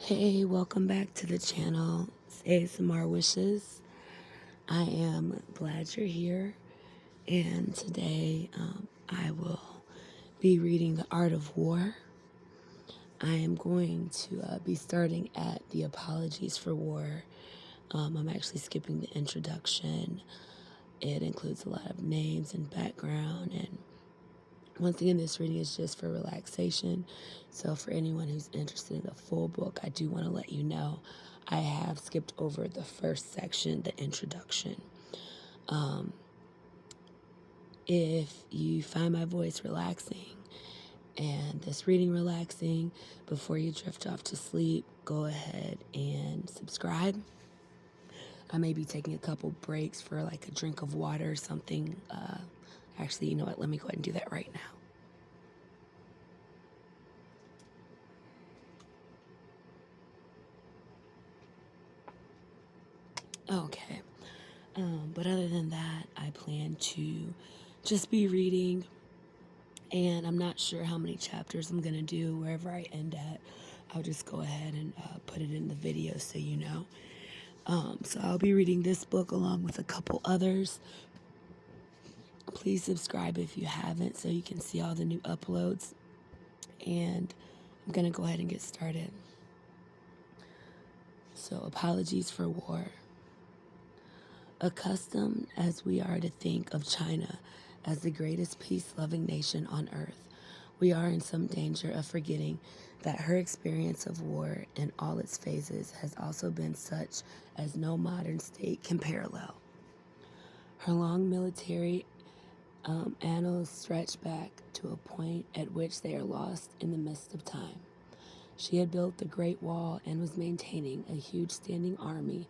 Hey, welcome back to the channel. It's ASMR Wishes. I am glad you're here, and today I will be reading The Art of War. I am going to be starting at the Apologies for War. I'm actually skipping the introduction. It includes a lot of names and background, and once again, this reading is just for relaxation. So for anyone who's interested in the full book, I do want to let you know I have skipped over the first section, the introduction. If you find my voice relaxing and this reading relaxing, before you drift off to sleep, go ahead and subscribe. I may be taking a couple breaks for like a drink of water or something. Actually, you know what? Let me go ahead and do that right now. Okay. But other than that, I plan to just be reading, and I'm not sure how many chapters I'm going to do. Wherever I end at, I'll just go ahead and put it in the video so you know. So I'll be reading this book along with a couple others. Please subscribe if you haven't so you can see all the new uploads. And I'm going to go ahead and get started. So, Apologies for War. Accustomed as we are to think of China as the greatest peace-loving nation on earth, we are in some danger of forgetting that her experience of war in all its phases has also been such as no modern state can parallel. Her long military annals stretch back to a point at which they are lost in the mist of time. She had built the Great Wall and was maintaining a huge standing army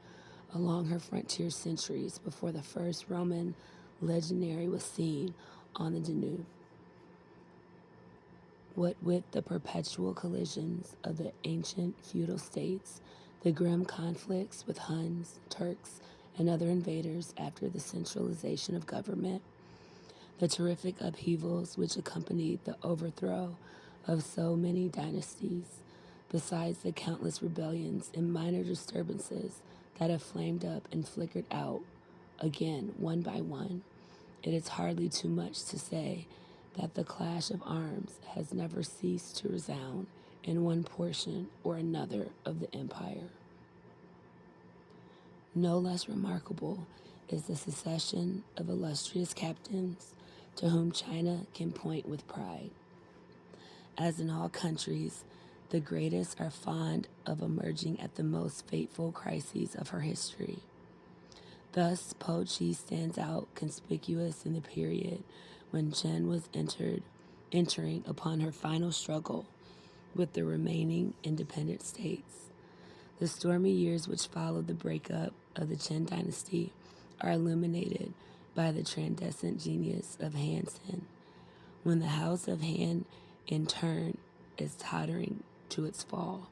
along her frontier centuries before the first Roman legionary was seen on the Danube. What with the perpetual collisions of the ancient feudal states, the grim conflicts with Huns, Turks, and other invaders after the centralization of government, the terrific upheavals which accompanied the overthrow of so many dynasties, besides the countless rebellions and minor disturbances that have flamed up and flickered out again one by one, it is hardly too much to say that the clash of arms has never ceased to resound in one portion or another of the empire. No less remarkable is the succession of illustrious captains to whom China can point with pride. As in all countries, the greatest are fond of emerging at the most fateful crises of her history. Thus, Po Chi stands out conspicuous in the period when Chen was entering upon her final struggle with the remaining independent states. The stormy years which followed the breakup of the Chen dynasty are illuminated by the transcendent genius of Han Sen, when the house of Han in turn is tottering to its fall.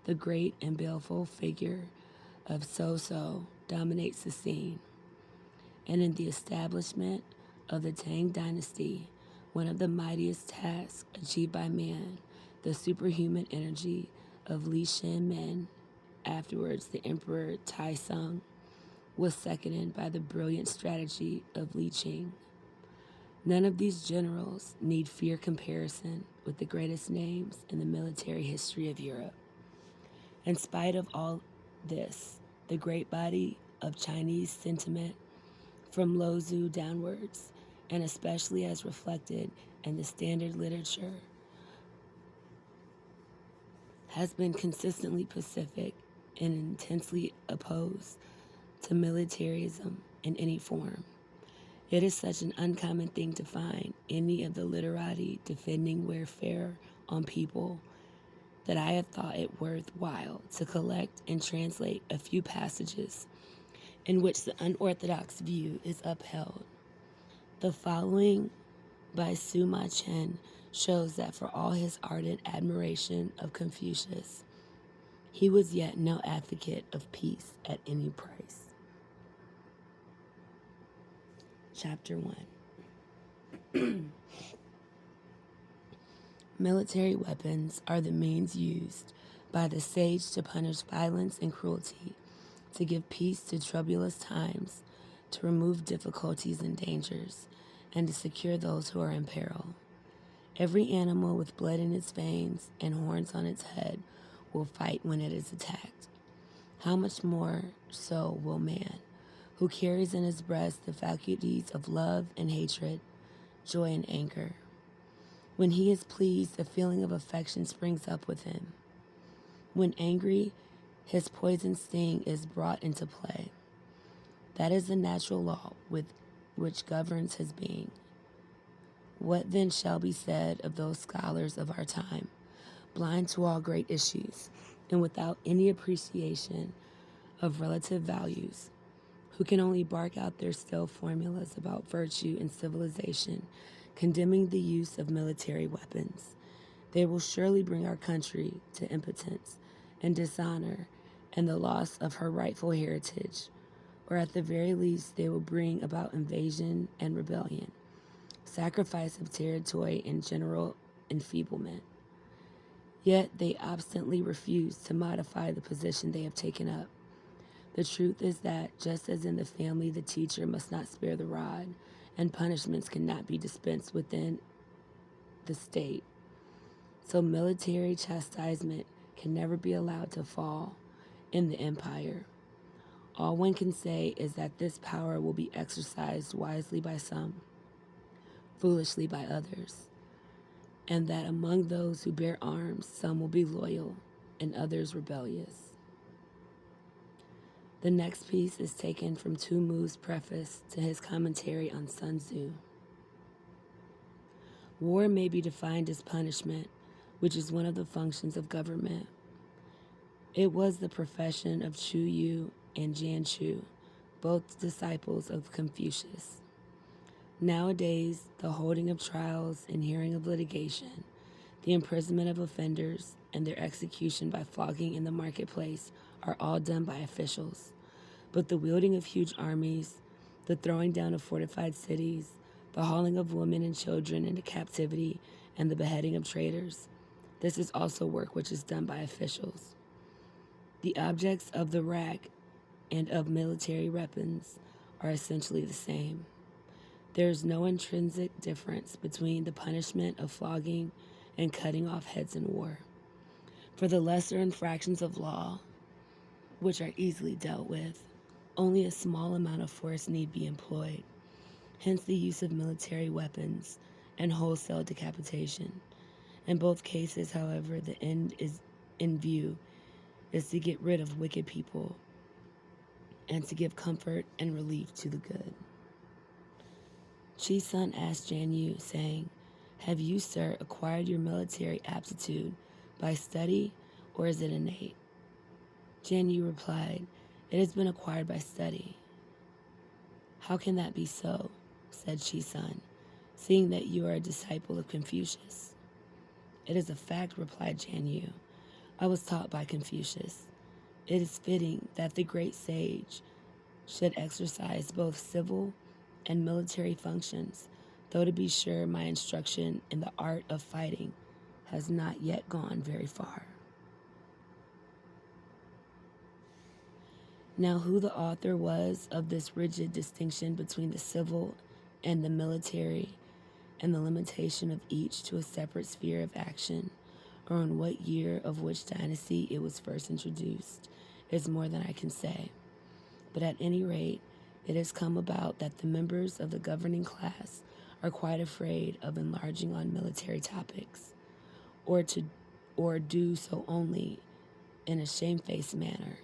The great and baleful figure of So dominates the scene. And in the establishment of the Tang dynasty, one of the mightiest tasks achieved by man, the superhuman energy of Li Shen, afterwards the Emperor Taisong, was seconded by the brilliant strategy of Li Qing. None of these generals need fear comparison with the greatest names in the military history of Europe. In spite of all this, the great body of Chinese sentiment, from Lao Tzu downwards, and especially as reflected in the standard literature, has been consistently pacific and intensely opposed to militarism in any form. It is such an uncommon thing to find any of the literati defending warfare on people that I have thought it worthwhile to collect and translate a few passages in which the unorthodox view is upheld. The following by Sima Chen shows that for all his ardent admiration of Confucius, he was yet no advocate of peace at any price. Chapter 1. Military weapons are the means used by the sage to punish violence and cruelty, to give peace to troublous times, to remove difficulties and dangers, and to secure those who are in peril. Every animal with blood in its veins and horns on its head will fight when it is attacked. How much more so will man, who carries in his breast the faculties of love and hatred, joy and anger. When he is pleased, a feeling of affection springs up within him. When angry, his poison sting is brought into play. That is the natural law which governs his being. What then shall be said of those scholars of our time, blind to all great issues and without any appreciation of relative values, who can only bark out their stale formulas about virtue and civilization, condemning the use of military weapons? They will surely bring our country to impotence and dishonor and the loss of her rightful heritage, or at the very least they will bring about invasion and rebellion, sacrifice of territory and general enfeeblement. Yet they obstinately refuse to modify the position they have taken up. The truth is that just as in the family the teacher must not spare the rod, and punishments cannot be dispensed within the state, so military chastisement can never be allowed to fall in the empire. All one can say is that this power will be exercised wisely by some, foolishly by others, and that among those who bear arms, some will be loyal and others rebellious. The next piece is taken from Tu Mu's preface to his commentary on Sun Tzu. War may be defined as punishment, which is one of the functions of government. It was the profession of Chu Yu and Jan Chu, both disciples of Confucius. Nowadays, the holding of trials and hearing of litigation, the imprisonment of offenders, and their execution by flogging in the marketplace are all done by officials. But the wielding of huge armies, the throwing down of fortified cities, the hauling of women and children into captivity, and the beheading of traitors, this is also work which is done by officials. The objects of the rack and of military weapons are essentially the same. There is no intrinsic difference between the punishment of flogging and cutting off heads in war. For the lesser infractions of law, which are easily dealt with, only a small amount of force need be employed, hence the use of military weapons and wholesale decapitation. In both cases, however, the end is in view is to get rid of wicked people and to give comfort and relief to the good. Chi Sun asked Jan Yu, saying, "Have you, sir, acquired your military aptitude by study, or is it innate?" Jan Yu replied, "It has been acquired by study." "How can that be so?" said Chi Sun, "seeing that you are a disciple of Confucius?" "It is a fact," replied Jan Yu. "I was taught by Confucius. It is fitting that the great sage should exercise both civil and military functions, though to be sure my instruction in the art of fighting has not yet gone very far." Now, who the author was of this rigid distinction between the civil and the military, and the limitation of each to a separate sphere of action, or in what year of which dynasty it was first introduced, is more than I can say. But at any rate, it has come about that the members of the governing class are quite afraid of enlarging on military topics, or do so only in a shamefaced manner.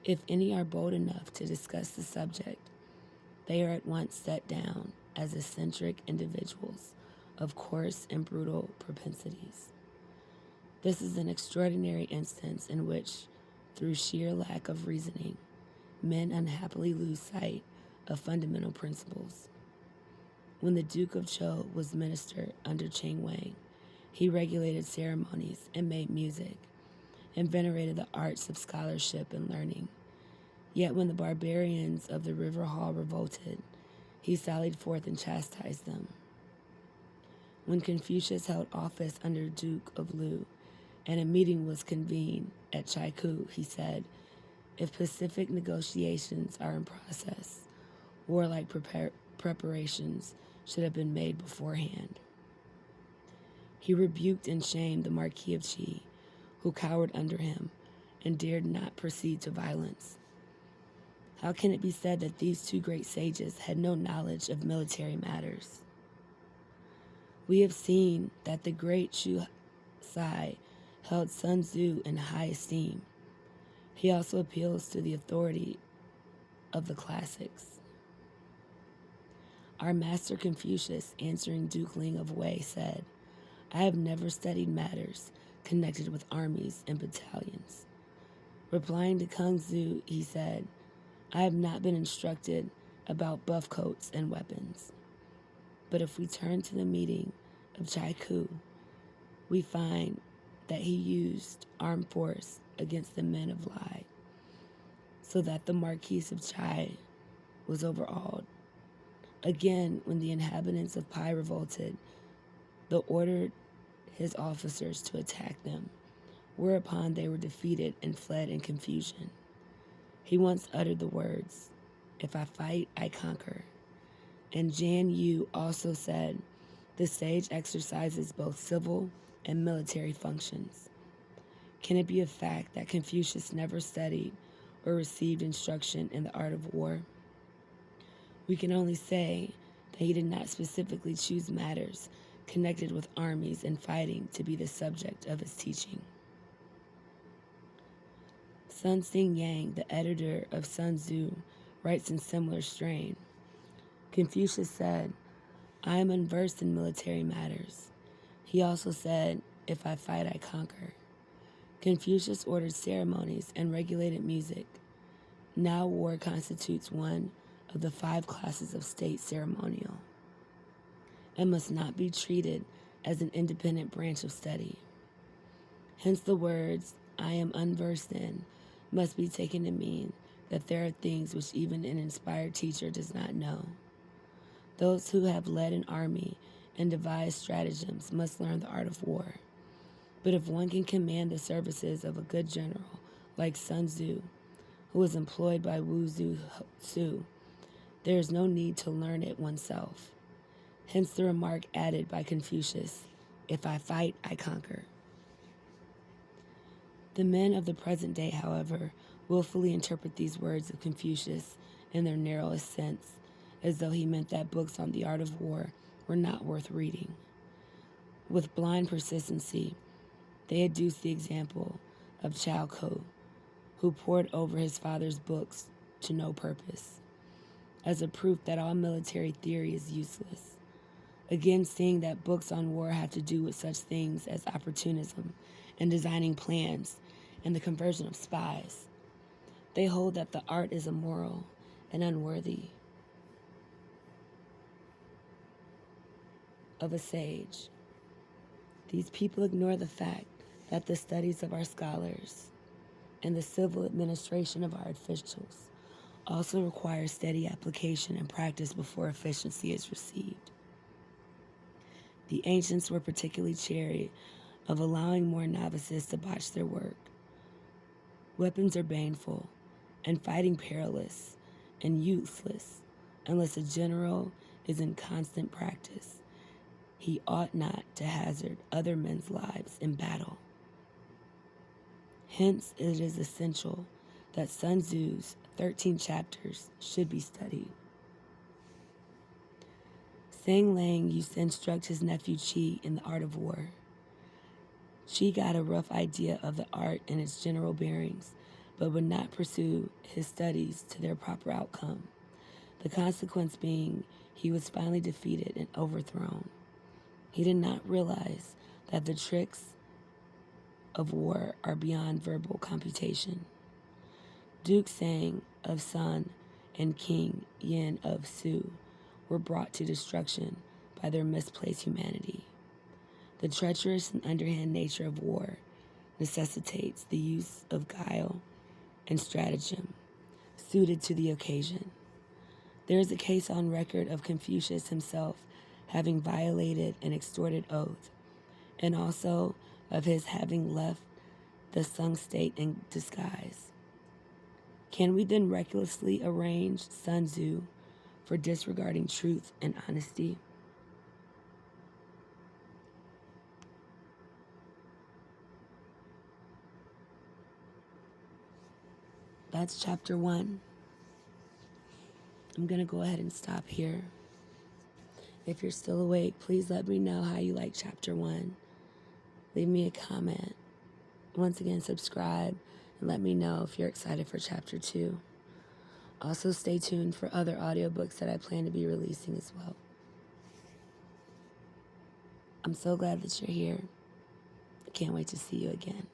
If any are bold enough to discuss the subject, they are at once set down as eccentric individuals of coarse and brutal propensities. This is an extraordinary instance in which, through sheer lack of reasoning, men unhappily lose sight of fundamental principles. When the Duke of Zhou was minister under Cheng Wang, he regulated ceremonies and made music, and venerated the arts of scholarship and learning. Yet when the barbarians of the river hall revolted, he sallied forth and chastised them. When Confucius held office under Duke of Lu, and a meeting was convened at Chaiku, he said, if pacific negotiations are in process, warlike preparations should have been made beforehand. He rebuked and shamed the Marquis of Qi, who cowered under him and dared not proceed to violence. How can it be said that these two great sages had no knowledge of military matters? We have seen that the great Chu Sai held Sun Tzu in high esteem. He also appeals to the authority of the classics. Our master Confucius, answering Duke Ling of Wei, said, I have never studied matters connected with armies and battalions. Replying to Kung Tzu, he said, I have not been instructed about buff coats and weapons. But if we turn to the meeting of Chaiku, we find that he used armed force against the men of Lai, so that the Marquis of Chai was overawed. Again, when the inhabitants of Pai revolted, the ordered his officers to attack them, whereupon they were defeated and fled in confusion. He once uttered the words, if I fight, I conquer. And Jan Yu also said, the sage exercises both civil and military functions. Can it be a fact that Confucius never studied or received instruction in the art of war? We can only say that he did not specifically choose matters connected with armies and fighting to be the subject of his teaching. Sun Xing Yang, the editor of Sun Tzu, writes in similar strain. Confucius said, I am unversed in military matters. He also said, if I fight, I conquer. Confucius ordered ceremonies and regulated music. Now war constitutes one of the 5 classes of state ceremonial and must not be treated as an independent branch of study. Hence the words, I am unversed in, must be taken to mean that there are things which even an inspired teacher does not know. Those who have led an army and devised stratagems must learn the art of war. But if one can command the services of a good general like Sun Tzu, who was employed by Wu Tzu, there is no need to learn it oneself. Hence the remark added by Confucius, if I fight, I conquer. The men of the present day, however, willfully interpret these words of Confucius in their narrowest sense, as though he meant that books on the art of war were not worth reading. With blind persistency, they adduce the example of Chao Ko, who pored over his father's books to no purpose, as a proof that all military theory is useless. Again, seeing that books on war have to do with such things as opportunism and designing plans and the conversion of spies, they hold that the art is immoral and unworthy of a sage. These people ignore the fact that the studies of our scholars and the civil administration of our officials also require steady application and practice before efficiency is received. The ancients were particularly chary of allowing more novices to botch their work. Weapons are baneful, and fighting perilous and useless unless a general is in constant practice. He ought not to hazard other men's lives in battle. Hence, it is essential that Sun Tzu's 13 chapters should be studied. Sang Lang used to instruct his nephew Qi in the art of war. Qi got a rough idea of the art and its general bearings, but would not pursue his studies to their proper outcome, the consequence being he was finally defeated and overthrown. He did not realize that the tricks of war are beyond verbal computation. Duke Sang of Sun and King Yin of Su were brought to destruction by their misplaced humanity. The treacherous and underhand nature of war necessitates the use of guile and stratagem suited to the occasion. There is a case on record of Confucius himself having violated an extorted oath, and also of his having left the sung state in disguise. Can we then recklessly arrange Sun Tzu for disregarding truth and honesty? That's chapter 1. I'm going to go ahead and stop here. If you're still awake, please let me know how you like chapter 1. Leave me a comment. Once again, subscribe and let me know if you're excited for chapter 2. Also, stay tuned for other audiobooks that I plan to be releasing as well. I'm so glad that you're here. I can't wait to see you again.